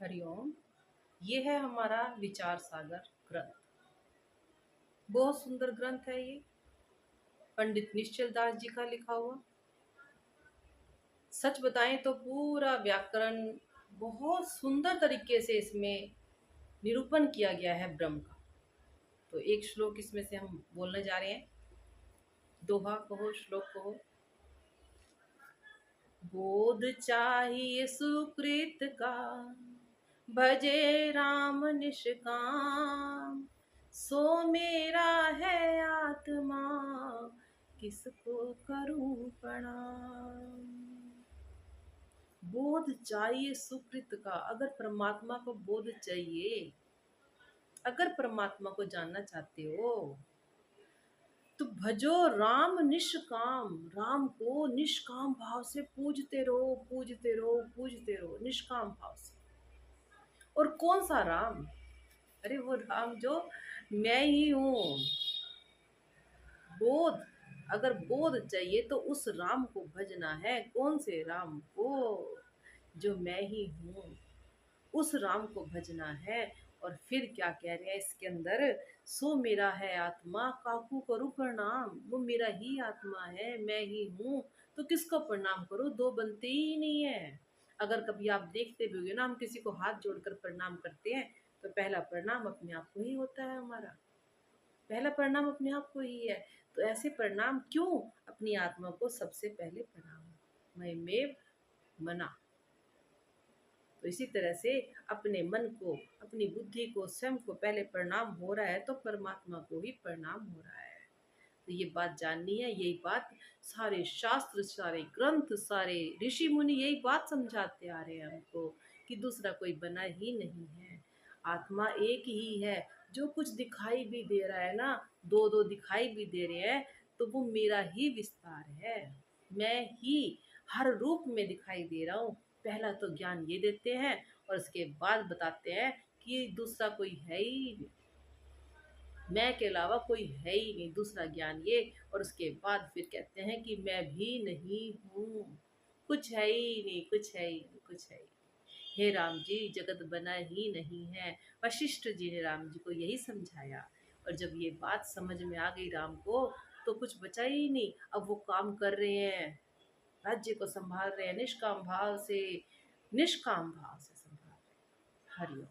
हरिओम। ये है हमारा विचार सागर ग्रंथ। बहुत सुंदर ग्रंथ है ये, पंडित निश्चल दास जी का लिखा हुआ। सच बताएं तो पूरा व्याकरण बहुत सुंदर तरीके से इसमें निरूपण किया गया है ब्रह्म का। तो एक श्लोक इसमें से हम बोलने जा रहे हैं। दोहा कहो, श्लोक कहो। बोध चाहिए सुकृत का, भजे राम निष्काम, सो मेरा है आत्मा, किसको करूं प्रणाम। बोध चाहिए सुकृत का। अगर परमात्मा को बोध चाहिए, अगर परमात्मा को जानना चाहते हो तो भजो राम निष्काम। राम को निष्काम भाव से पूजते रहो, पूजते रहो, पूजते रहो, निष्काम भाव से। और कौन सा राम? अरे वो राम जो मैं ही हूँ। बोध, अगर बोध चाहिए तो उस राम को भजना है। कौन से राम को? जो मैं ही हूँ, उस राम को भजना है। और फिर क्या कह रहे हैं इसके अंदर? सो मेरा है आत्मा, काकू करूँ प्रणाम। वो मेरा ही आत्मा है, मैं ही हूँ, तो किसको प्रणाम करूँ? दो बनते ही नहीं है। अगर कभी आप देखते भी होंगे ना, हम किसी को हाथ जोड़कर प्रणाम करते हैं तो पहला प्रणाम अपने आप को ही होता है। हमारा पहला प्रणाम अपने आप को ही है। तो ऐसे प्रणाम क्यों? अपनी आत्मा को सबसे पहले प्रणाम। मयमेव मना। तो इसी तरह से अपने मन को, अपनी बुद्धि को, स्वयं को पहले प्रणाम हो रहा है तो परमात्मा को ही प्रणाम हो रहा है। तो ये बात जाननी है। यही बात सारे शास्त्र, सारे ग्रंथ, सारे ऋषि मुनि यही बात समझाते आ रहे हैं हमको कि दूसरा कोई बना ही नहीं है। आत्मा एक ही है। जो कुछ दिखाई भी दे रहा है ना, दो दो दिखाई भी दे रहे हैं, तो वो मेरा ही विस्तार है। मैं ही हर रूप में दिखाई दे रहा हूँ। पहला तो ज्ञान ये देते हैं और उसके बाद बताते हैं कि दूसरा कोई है ही नहीं, मैं के अलावा कोई है ही नहीं, दूसरा ज्ञान ये। और उसके बाद फिर कहते हैं कि मैं भी नहीं हूँ, कुछ है ही नहीं, कुछ है ही नहीं, कुछ है ही नहीं। हे राम जी, जगत बना ही नहीं है। वशिष्ठ जी ने राम जी को यही समझाया। और जब ये बात समझ में आ गई राम को, तो कुछ बचा ही नहीं। अब वो काम कर रहे हैं, राज्य को संभाल रहे हैं, निष्काम भाव से, निष्काम भाव से संभाल रहे हैं। हरिओम।